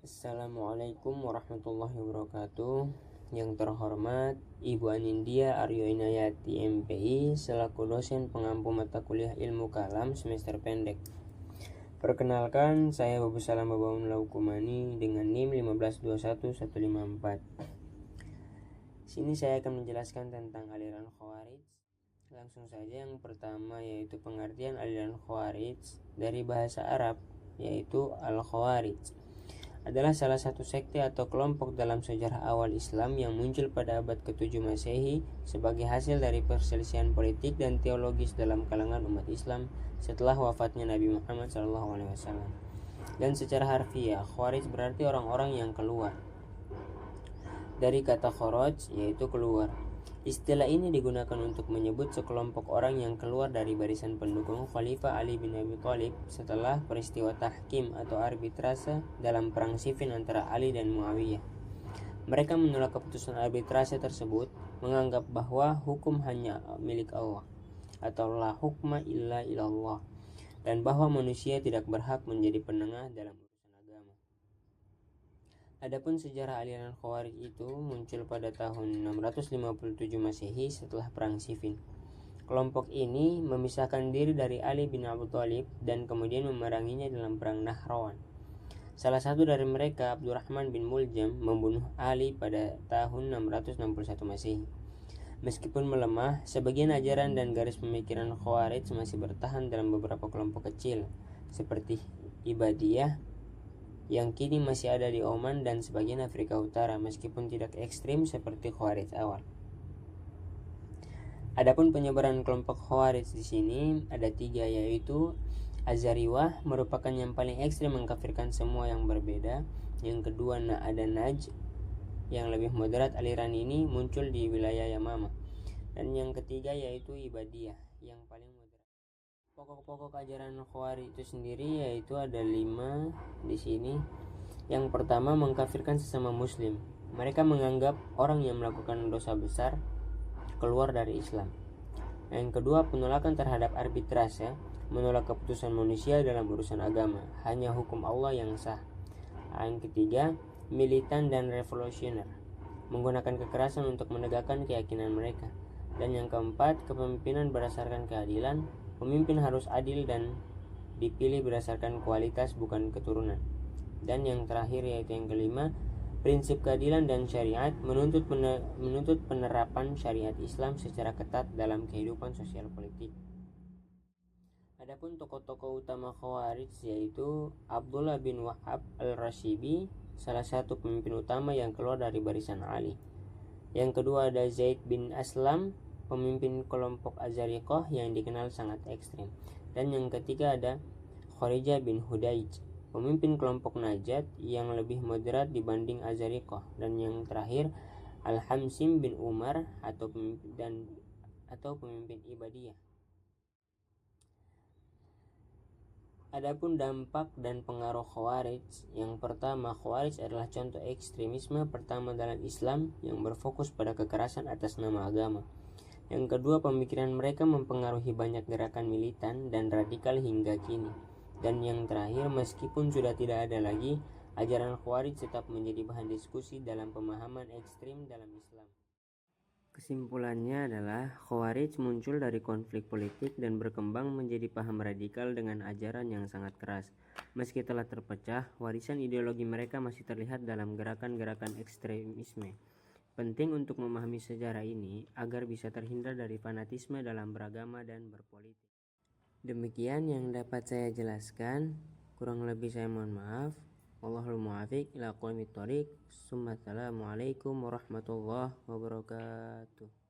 Assalamualaikum warahmatullahi wabarakatuh. Yang terhormat Ibu Anindya Aryo Inayati MPI selaku dosen pengampu mata kuliah ilmu kalam semester pendek. Perkenalkan, saya Babu Salam Babaun Laukumani dengan NIM 1521154. Sini saya akan menjelaskan tentang aliran Khawarij. Langsung saja, yang pertama yaitu pengertian aliran Khawarij dari bahasa Arab, yaitu Al-Khawarij adalah salah satu sekte atau kelompok dalam sejarah awal Islam yang muncul pada abad ke-7 Masehi sebagai hasil dari perselisihan politik dan teologis dalam kalangan umat Islam setelah wafatnya Nabi Muhammad SAW. Dan secara harfiah, Khawarij berarti orang-orang yang keluar. Dari kata kharaj, yaitu keluar. Istilah ini digunakan untuk menyebut sekelompok orang yang keluar dari barisan pendukung Khalifah Ali bin Abi Thalib setelah peristiwa tahkim atau arbitrase dalam perang Siffin antara Ali dan Muawiyah. Mereka menolak keputusan arbitrase tersebut, menganggap bahwa hukum hanya milik Allah atau la hukma illa ilallah, dan bahwa manusia tidak berhak menjadi penengah dalam urusan agama. Adapun sejarah aliran Khawarij itu muncul pada tahun 657 Masehi setelah perang Siffin. Kelompok ini memisahkan diri dari Ali bin Abi Thalib dan kemudian memeranginya dalam perang Nahrawan. Salah satu dari mereka, Abdurrahman bin Muljam, membunuh Ali pada tahun 661 Masehi. Meskipun melemah, sebagian ajaran dan garis pemikiran Khawarij masih bertahan dalam beberapa kelompok kecil, seperti Ibadiyah, yang kini masih ada di Oman dan sebagian Afrika Utara, meskipun tidak ekstrim seperti Khawarij awal. Adapun penyebaran kelompok Khawarij di sini ada 3, yaitu Azariwah merupakan yang paling ekstrim, mengkafirkan semua yang berbeda. Yang kedua, ada Najd yang lebih moderat, aliran ini muncul di wilayah Yamama. Dan yang ketiga yaitu Ibadiyah yang paling moderat. Pokok-pokok ajaran Khawarij itu sendiri yaitu ada 5 di sini. Yang pertama, mengkafirkan sesama muslim. Mereka menganggap orang yang melakukan dosa besar keluar dari Islam. Yang kedua, penolakan terhadap arbitrase, menolak keputusan manusia dalam urusan agama, hanya hukum Allah yang sah. Yang ketiga, militan dan revolusioner, menggunakan kekerasan untuk menegakkan keyakinan mereka. Dan yang keempat, kepemimpinan berdasarkan keadilan, pemimpin harus adil dan dipilih berdasarkan kualitas bukan keturunan. Dan yang terakhir yaitu yang kelima, prinsip keadilan dan syariat, menuntut penerapan syariat Islam secara ketat dalam kehidupan sosial politik. Adapun tokoh-tokoh utama Khawarij yaitu Abdullah bin Wahab al-Rashibi, salah satu pemimpin utama yang keluar dari barisan Ali. Yang kedua ada Zaid bin Aslam, pemimpin kelompok Azariqah yang dikenal sangat ekstrim. Dan yang ketiga ada Kharijah bin Hudaij, pemimpin kelompok Najat yang lebih moderat dibanding Azariqah. Dan yang terakhir Al-Hamsim bin Umar atau pemimpin Ibadiyah. Adapun dampak dan pengaruh Khawarij, yang pertama, Khawarij adalah contoh ekstremisme pertama dalam Islam yang berfokus pada kekerasan atas nama agama. Yang kedua, pemikiran mereka mempengaruhi banyak gerakan militan dan radikal hingga kini. Dan yang terakhir, meskipun sudah tidak ada lagi, ajaran Khawarij tetap menjadi bahan diskusi dalam pemahaman ekstrim dalam Islam. Kesimpulannya adalah Khawarij muncul dari konflik politik dan berkembang menjadi paham radikal dengan ajaran yang sangat keras. Meski telah terpecah, warisan ideologi mereka masih terlihat dalam gerakan-gerakan ekstremisme. Penting untuk memahami sejarah ini agar bisa terhindar dari fanatisme dalam beragama dan berpolitik. Demikian yang dapat saya jelaskan. Kurang lebih saya mohon maaf. Wallahul muwaffiq ila aqwamit thoriq. Assalamualaikum warahmatullahi wabarakatuh.